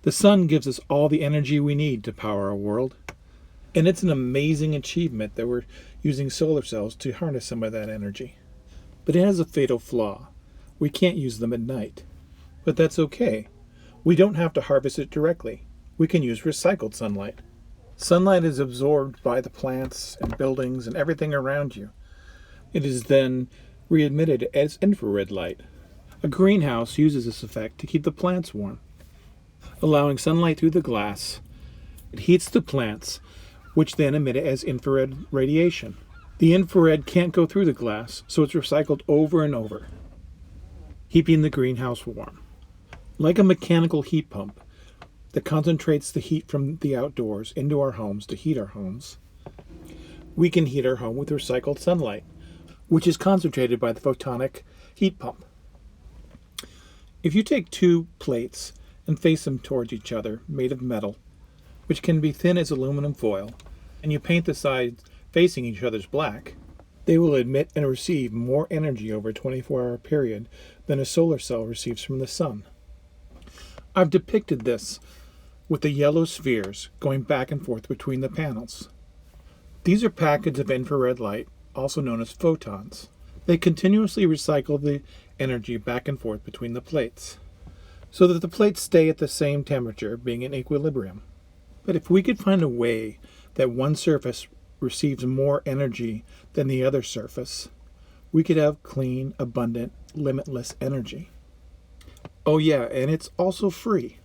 The sun gives us all the energy we need to power our world. And it's an amazing achievement that we're using solar cells to harness some of that energy. But it has a fatal flaw. We can't use them at night. But that's okay. We don't have to harvest it directly. We can use recycled sunlight. Sunlight is absorbed by the plants and buildings and everything around you. It is then re-emitted as infrared light. A greenhouse uses this effect to keep the plants warm. Allowing sunlight through the glass, it heats the plants, which then emit it as infrared radiation. The infrared can't go through the glass, so it's recycled over and over, keeping the greenhouse warm. Like a mechanical heat pump that concentrates the heat from the outdoors into our homes to heat our homes, we can heat our home with recycled sunlight, which is concentrated by the photonic heat pump. If you take two plates and face them towards each other, made of metal, which can be thin as aluminum foil, and you paint the sides facing each other's black, they will emit and receive more energy over a 24-hour period than a solar cell receives from the sun. I've depicted this with the yellow spheres going back and forth between the panels. These are packets of infrared light, also known as photons. They continuously recycle the energy back and forth between the plates, so that the plates stay at the same temperature, being in equilibrium. But if we could find a way that one surface receives more energy than the other surface, we could have clean, abundant, limitless energy. Oh yeah, and it's also free.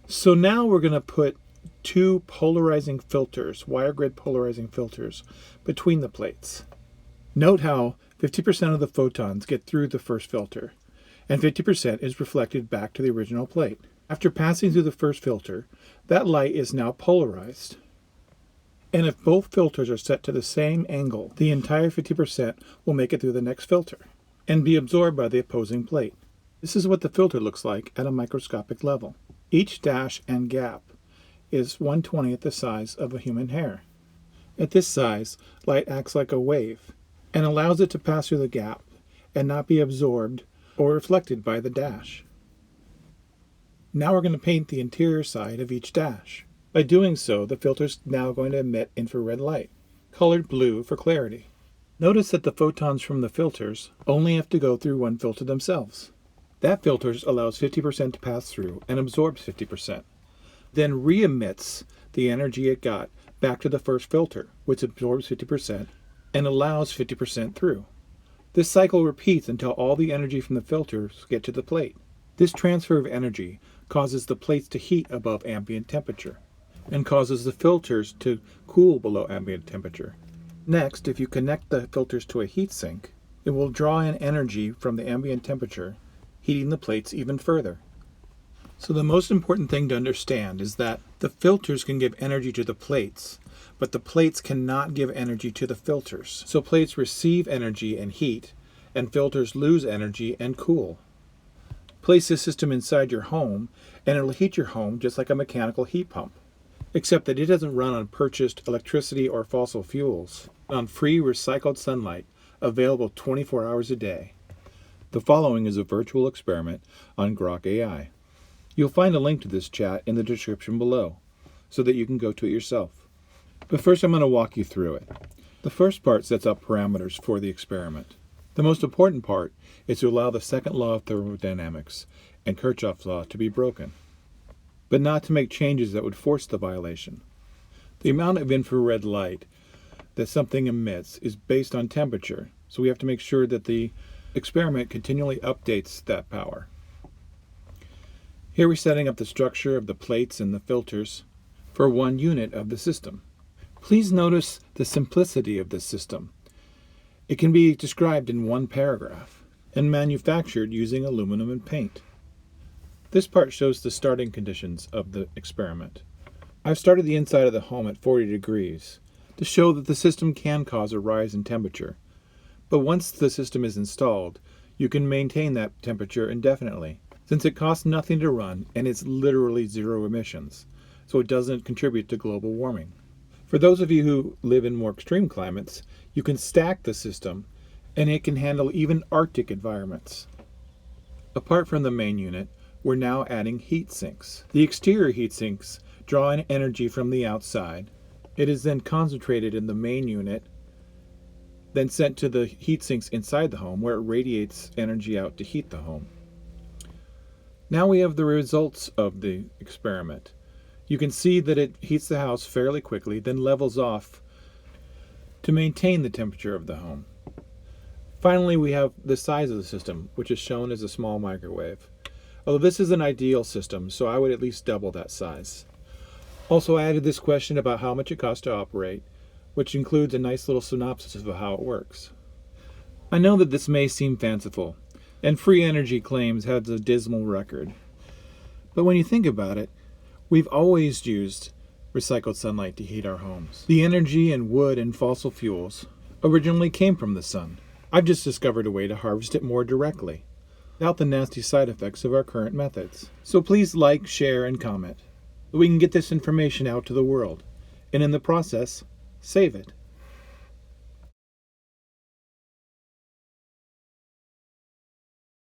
So now we're going to put two polarizing filters, wire grid polarizing filters, between the plates. Note how 50% of the photons get through the first filter, and 50% is reflected back to the original plate. After passing through the first filter, that light is now polarized. And if both filters are set to the same angle, the entire 50% will make it through the next filter and be absorbed by the opposing plate. This is what the filter looks like at a microscopic level. Each dash and gap is 1/20th the size of a human hair. At this size, light acts like a wave and allows it to pass through the gap and not be absorbed or reflected by the dash. Now we're going to paint the interior side of each dash. By doing so, the filter is now going to emit infrared light, colored blue for clarity. Notice that the photons from the filters only have to go through one filter themselves. That filter allows 50% to pass through and absorbs 50%, then re-emits the energy it got back to the first filter, which absorbs 50% and allows 50% through. This cycle repeats until all the energy from the filters get to the plate. This transfer of energy causes the plates to heat above ambient temperature and causes the filters to cool below ambient temperature. Next, if you connect the filters to a heat sink, it will draw in energy from the ambient temperature, heating the plates even further. So the most important thing to understand is that the filters can give energy to the plates, but the plates cannot give energy to the filters. So plates receive energy and heat, and filters lose energy and cool. Place this system inside your home, and it'll heat your home just like a mechanical heat pump, except that it doesn't run on purchased electricity or fossil fuels, but on free recycled sunlight, available 24 hours a day. The following is a virtual experiment on Grok AI. You'll find a link to this chat in the description below, so that you can go to it yourself. But first I'm going to walk you through it. The first part sets up parameters for the experiment. The most important part is to allow the second law of thermodynamics and Kirchhoff's law to be broken, but not to make changes that would force the violation. The amount of infrared light that something emits is based on temperature, so we have to make sure that the experiment continually updates that power. Here we're setting up the structure of the plates and the filters for 1 unit of the system. Please notice the simplicity of this system. It can be described in 1 paragraph and manufactured using aluminum and paint. This part shows the starting conditions of the experiment. I've started the inside of the home at 40 degrees to show that the system can cause a rise in temperature. But once the system is installed, you can maintain that temperature indefinitely, since it costs nothing to run and it's literally zero emissions, so it doesn't contribute to global warming. For those of you who live in more extreme climates, you can stack the system and it can handle even Arctic environments. Apart from the main unit, we're now adding heat sinks. The exterior heat sinks draw in energy from the outside. It is then concentrated in the main unit, then sent to the heat sinks inside the home where it radiates energy out to heat the home. Now we have the results of the experiment. You can see that it heats the house fairly quickly, then levels off to maintain the temperature of the home. Finally, we have the size of the system, which is shown as a small microwave. Although this is an ideal system, so I would at least double that size. Also, I added this question about how much it costs to operate, which includes a nice little synopsis of how it works. I know that this may seem fanciful, and free energy claims has a dismal record. But when you think about it, we've always used recycled sunlight to heat our homes. The energy in wood and fossil fuels originally came from the sun. I've just discovered a way to harvest it more directly, without the nasty side effects of our current methods. So please like, share, and comment, so we can get this information out to the world, and in the process, save it.